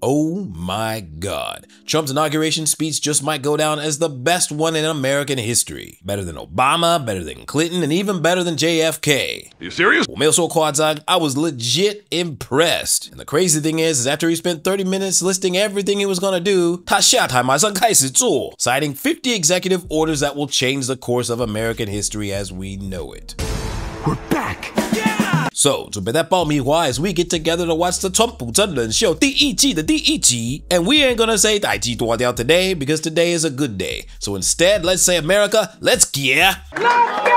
Oh my God. Trump's inauguration speech just might go down as the best one in American history. Better than Obama, better than Clinton, and even better than JFK. Are you serious? 我没有说夸张, I was legit impressed. And the crazy thing is after he spent 30 minutes listing everything he was gonna do, 他下台马上开始做, citing 50 executive orders that will change the course of American history as we know it. We're back. So, 准备在爆米花 as we get together to watch the 川普真人秀第一季的第一集. And we ain't gonna say 代志大条 today because today is a good day. So instead, let's say America, let's get. Let's go!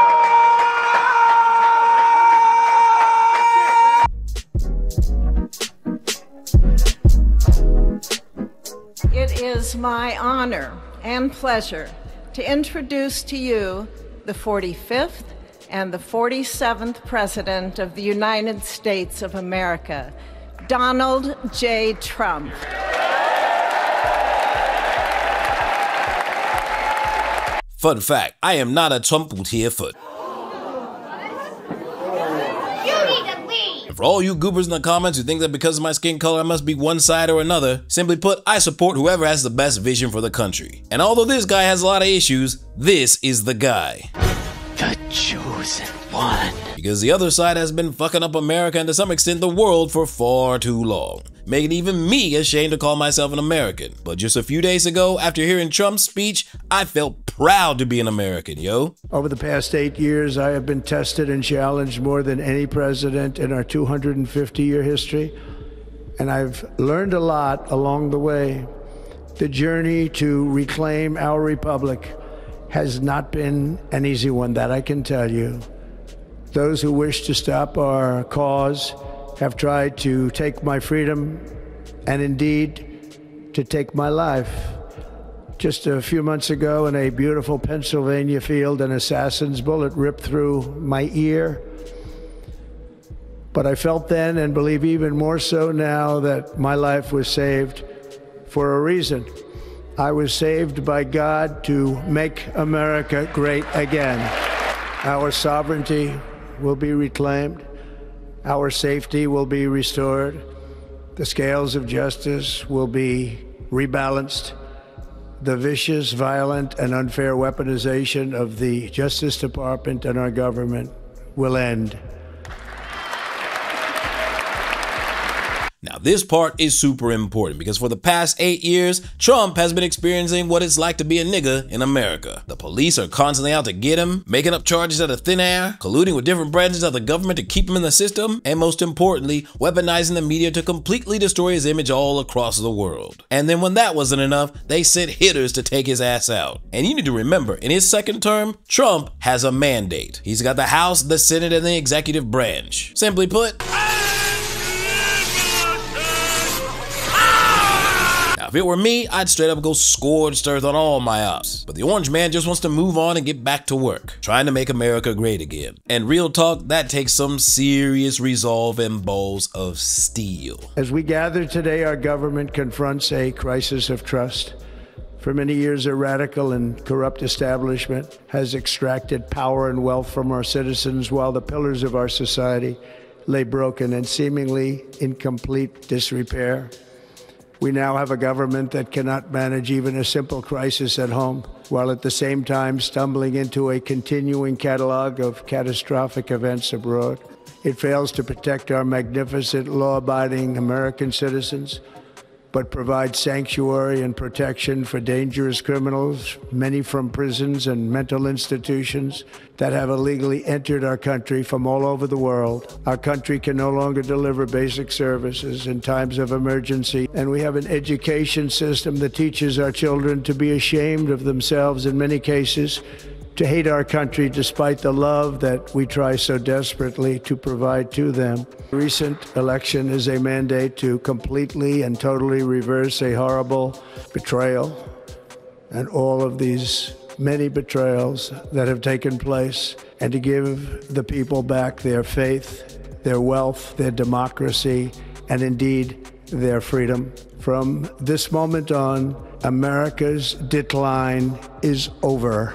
It is my honor and pleasure to introduce to you the 45th and the 47th President of the United States of America, Donald J. Trump. Fun fact, I am not a Trump铁粉. For all you goobers in the comments who think that because of my skin color I must be one side or another, simply put, I support whoever has the best vision for the country. And although this guy has a lot of issues, this is the guy. The chosen one. Because the other side has been fucking up America and to some extent the world for far too long, making even me ashamed to call myself an American. But just a few days ago, after hearing Trump's speech, I felt proud to be an American, yo. Over the past 8 years, I have been tested and challenged more than any president in our 250-year history, and I've learned a lot along the way. The journey to reclaim our republic has not been an easy one, that I can tell you. Those who wish to stop our cause have tried to take my freedom and indeed to take my life. Just a few months ago in a beautiful Pennsylvania field, an assassin's bullet ripped through my ear. But I felt then and believe even more so now that my life was saved for a reason. I was saved by God to make America great again. Our sovereignty will be reclaimed. Our safety will be restored. The scales of justice will be rebalanced. The vicious, violent, and unfair weaponization of the Justice Department and our government will end. Now, this part is super important because for the past 8 years, Trump has been experiencing what it's like to be a nigga in America. The police are constantly out to get him, making up charges out of thin air, colluding with different branches of the government to keep him in the system, and most importantly, weaponizing the media to completely destroy his image all across the world. And then when that wasn't enough, they sent hitters to take his ass out. And you need to remember, in his second term, Trump has a mandate. He's got the House, the Senate, and the executive branch. Simply put, if it were me, I'd straight up go scorched earth on all my ops. But the orange man just wants to move on and get back to work, trying to make America great again. And real talk, that takes some serious resolve and balls of steel. As we gather today, our government confronts a crisis of trust. For many years, a radical and corrupt establishment has extracted power and wealth from our citizens while the pillars of our society lay broken and seemingly in complete disrepair. We now have a government that cannot manage even a simple crisis at home, while at the same time stumbling into a continuing catalog of catastrophic events abroad. It fails to protect our magnificent, law-abiding American citizens, but provides sanctuary and protection for dangerous criminals, many from prisons and mental institutions that have illegally entered our country from all over the world. Our country can no longer deliver basic services in times of emergency, and we have an education system that teaches our children to be ashamed of themselves in many cases, to hate our country despite the love that we try so desperately to provide to them. The recent election is a mandate to completely and totally reverse a horrible betrayal and all of these many betrayals that have taken place, and to give the people back their faith, their wealth, their democracy, and indeed their freedom. From this moment on, America's decline is over.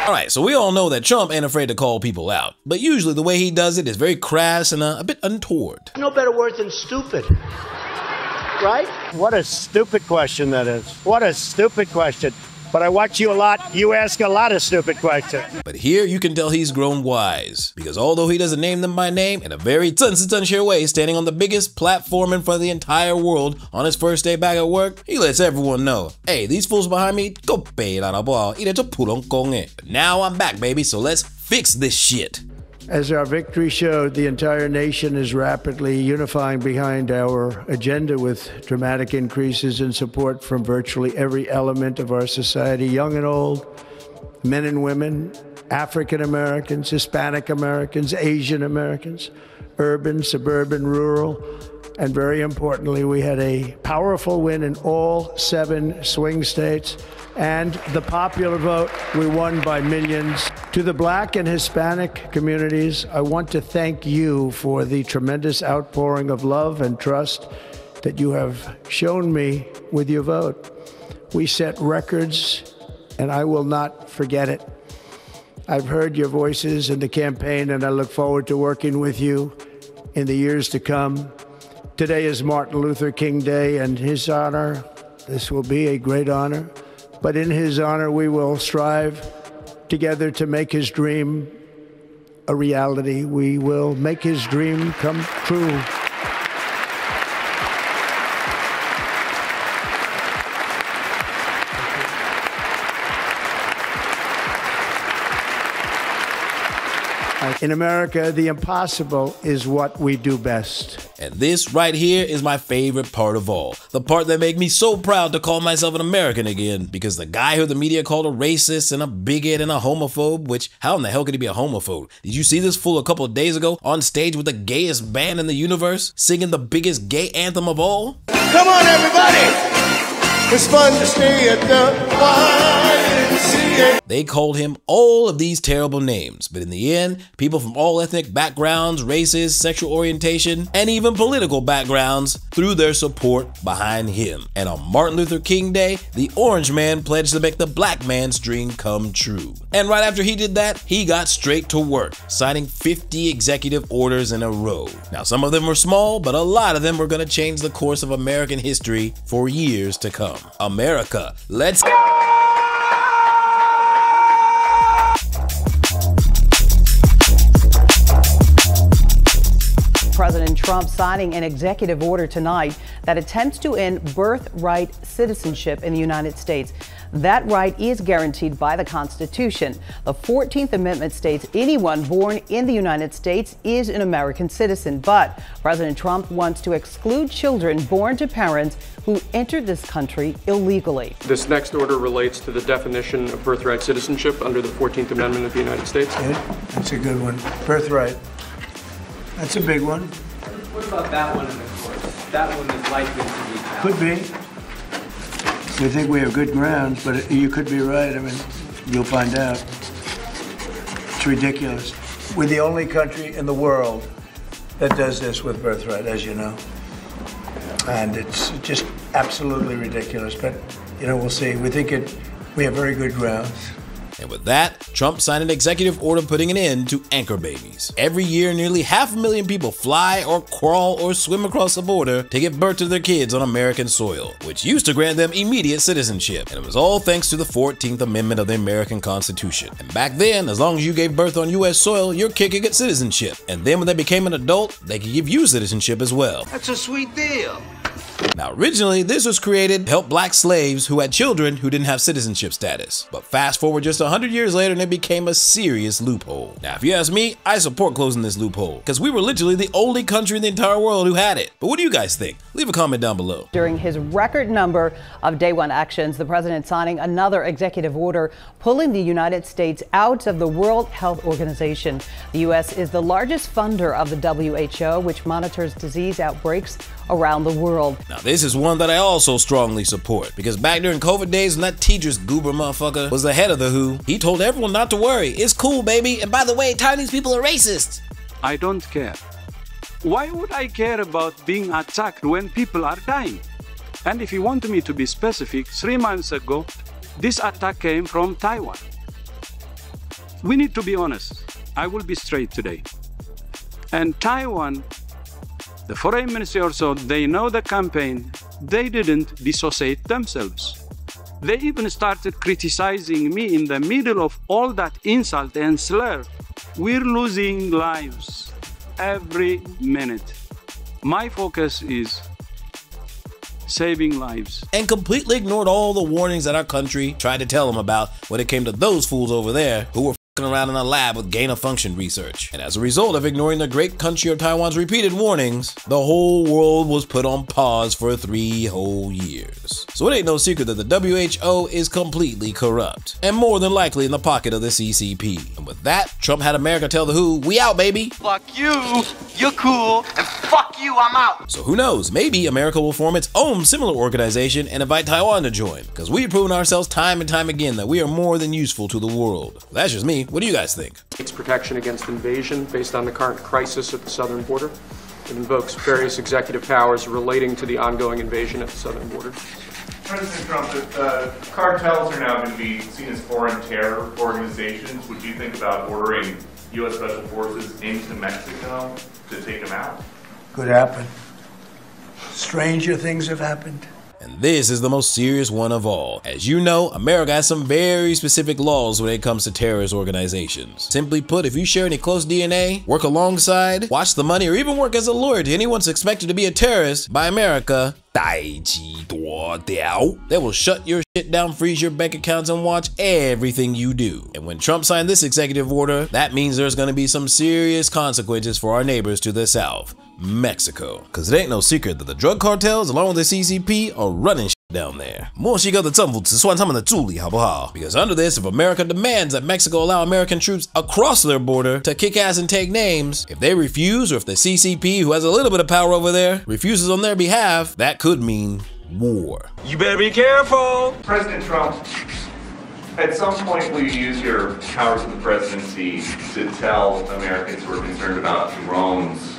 Alright, so we all know that Trump ain't afraid to call people out, but usually the way he does it is very crass and a bit untoward. No better word than stupid. Right? What a stupid question that is. What a stupid question. But I watch you a lot. You ask a lot of stupid questions. But here you can tell he's grown wise, because although he doesn't name them by name, in a very 真实真实 way, standing on the biggest platform in front of the entire world on his first day back at work, he lets everyone know, hey, these fools behind me, go pay la boy, but now I'm back, baby, so let's fix this shit. As our victory showed, the entire nation is rapidly unifying behind our agenda with dramatic increases in support from virtually every element of our society, young and old, men and women, African Americans, Hispanic Americans, Asian Americans, urban, suburban, rural, and very importantly, we had a powerful win in all 7 swing states. And the popular vote, we won by millions. To the Black and Hispanic communities, I want to thank you for the tremendous outpouring of love and trust that you have shown me with your vote. We set records, and I will not forget it. I've heard your voices in the campaign, and I look forward to working with you in the years to come. Today is Martin Luther King Day, and his honor, this will be a great honor. But in his honor, we will strive together to make his dream a reality. We will make his dream come true. In America, the impossible is what we do best. And this right here is my favorite part of all. The part that made me so proud to call myself an American again, because the guy who the media called a racist and a bigot and a homophobe, which how in the hell could he be a homophobe? Did you see this fool a couple of days ago on stage with the gayest band in the universe, singing the biggest gay anthem of all? Come on, everybody! It's fun to stay at the YMCA. They called him all of these terrible names, but in the end, people from all ethnic backgrounds, races, sexual orientation, and even political backgrounds threw their support behind him. And on Martin Luther King Day, the orange man pledged to make the black man's dream come true. And right after he did that, he got straight to work, signing 50 executive orders in a row. Now, some of them were small, but a lot of them were going to change the course of American history for years to come. America, let's go! President Trump signing an executive order tonight that attempts to end birthright citizenship in the United States. That right is guaranteed by the Constitution. The 14th Amendment states anyone born in the United States is an American citizen, but President Trump wants to exclude children born to parents who entered this country illegally. This next order relates to the definition of birthright citizenship under the 14th Amendment of the United States. Good. That's a good one. Birthright. That's a big one. What about that one in the courts? That one is likely to be challenged. Could be. We think we have good grounds, but you could be right. I mean, you'll find out. It's ridiculous. We're the only country in the world that does this with birthright, as you know. And it's just absolutely ridiculous. But, you know, we'll see. We have very good grounds. And with that, Trump signed an executive order putting an end to anchor babies. Every year, nearly 500,000 people fly or crawl or swim across the border to give birth to their kids on American soil, which used to grant them immediate citizenship. And it was all thanks to the 14th Amendment of the American Constitution. And back then, as long as you gave birth on U.S. soil, your kid could get citizenship. And then when they became an adult, they could give you citizenship as well. That's a sweet deal. Now, originally, this was created to help black slaves who had children who didn't have citizenship status. But fast forward just 100 years later and it became a serious loophole. Now, if you ask me, I support closing this loophole because we were literally the only country in the entire world who had it. But what do you guys think? Leave a comment down below. During his record number of day one actions, the president signing another executive order pulling the United States out of the World Health Organization. The U.S. is the largest funder of the WHO, which monitors disease outbreaks around the world. Now, this is one that I also strongly support because back during COVID days when that Tedros Goober motherfucker was the head of the WHO, he told everyone not to worry. It's cool, baby. And by the way, Chinese people are racist. I don't care. Why would I care about being attacked when people are dying? And if you want me to be specific, 3 months ago, this attack came from Taiwan. we need to be honest. I will be straight today. And Taiwan, the foreign ministry also, they know the campaign. They didn't dissociate themselves. They even started criticizing me in the middle of all that insult and slur. We're losing lives every minute. My focus is saving lives. And completely ignored all the warnings that our country tried to tell them about when it came to those fools over there who were around in a lab with gain-of-function research. And as a result of ignoring the great country of Taiwan's repeated warnings, the whole world was put on pause for 3 whole years. So it ain't no secret that the WHO is completely corrupt, and more than likely in the pocket of the CCP. And with that, Trump had America tell the WHO, we out, baby. Fuck you, you're cool, and fuck you, I'm out. So who knows, maybe America will form its own similar organization and invite Taiwan to join, because we've proven ourselves time and time again that we are more than useful to the world. That's just me. What do you guys think? It's protection against invasion based on the current crisis at the southern border. It invokes various executive powers relating to the ongoing invasion at the southern border. President Trump, if cartels are now going to be seen as foreign terror organizations, would you think about ordering U.S. Special Forces into Mexico to take them out? Could happen. Stranger things have happened. And this is the most serious one of all. As you know, America has some very specific laws when it comes to terrorist organizations. Simply put, if you share any close DNA, work alongside, watch the money, or even work as a lawyer to anyone suspected to be a terrorist by America, they will shut your shit down, freeze your bank accounts, and watch everything you do. And when Trump signed this executive order, that means there's going to be some serious consequences for our neighbors to the south, Mexico. Because it ain't no secret that the drug cartels, along with the CCP, are running shit down there. Because under this, if America demands that Mexico allow American troops across their border to kick ass and take names, if they refuse, or if the CCP, who has a little bit of power over there, refuses on their behalf, that could mean war. You better be careful! President Trump, at some point will you use your powers of the presidency to tell Americans who are concerned about drones?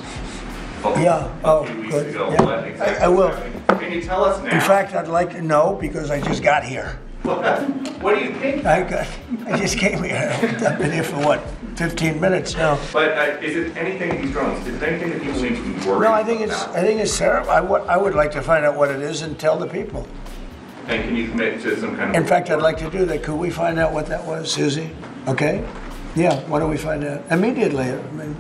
Yeah, oh, good. Yeah. Exactly I will. Can you tell us now? In fact, I'd like to know because I just got here. What do you think? I just came here. I've been here for what, 15 minutes now. But is it anything of these drones? Is it anything that people need to be worried about? No, I think it's terrible. I would like to find out what it is and tell the people. And can you commit to some kind of... In fact, I'd like to do that. Could we find out what that was, Susie? Okay? Yeah, why don't we find out? Immediately. I mean,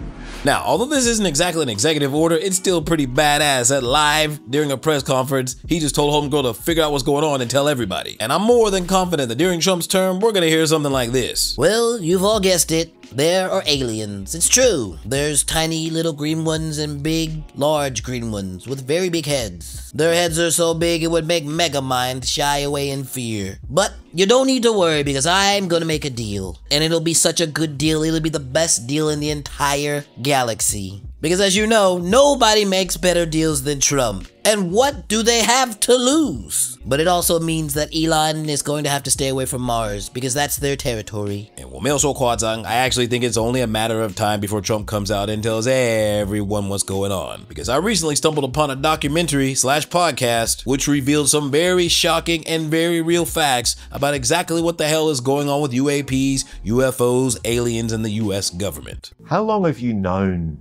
now, although this isn't exactly an executive order, it's still pretty badass that live during a press conference, he just told homegirl to figure out what's going on and tell everybody. And I'm more than confident that during Trump's term, we're gonna hear something like this. Well, you've all guessed it. There are aliens. It's true. There's tiny little green ones and big, large green ones with very big heads. Their heads are so big it would make Megamind shy away in fear. But you don't need to worry because I'm gonna make a deal. And it'll be such a good deal, it'll be the best deal in the entire galaxy. Because as you know, nobody makes better deals than Trump. And what do they have to lose? But it also means that Elon is going to have to stay away from Mars because that's their territory. And I actually think it's only a matter of time before Trump comes out and tells everyone what's going on. Because I recently stumbled upon a documentary/podcast which revealed some very shocking and very real facts about exactly what the hell is going on with UAPs, UFOs, aliens, and the US government. How long have you known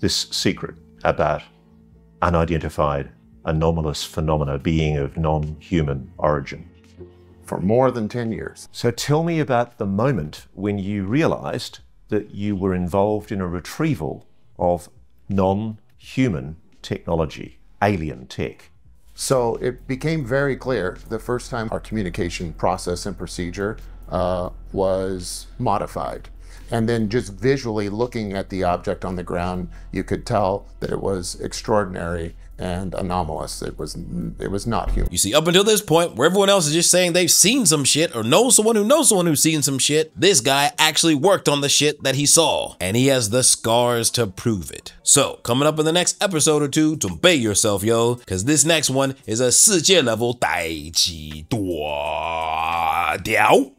this secret about unidentified, anomalous phenomena being of non-human origin? For more than 10 years. So tell me about the moment when you realized that you were involved in a retrieval of non-human technology, alien tech. So it became very clear the first time our communication process and procedure was modified. And then just visually looking at the object on the ground, you could tell that it was extraordinary and anomalous. It was not human. You see, up until this point, where everyone else is just saying they've seen some shit or know someone who's seen some shit, this guy actually worked on the shit that he saw, and he has the scars to prove it. So, coming up in the next episode or two,准备 yourself, yo, because this next one is a 世界 level 代际大条。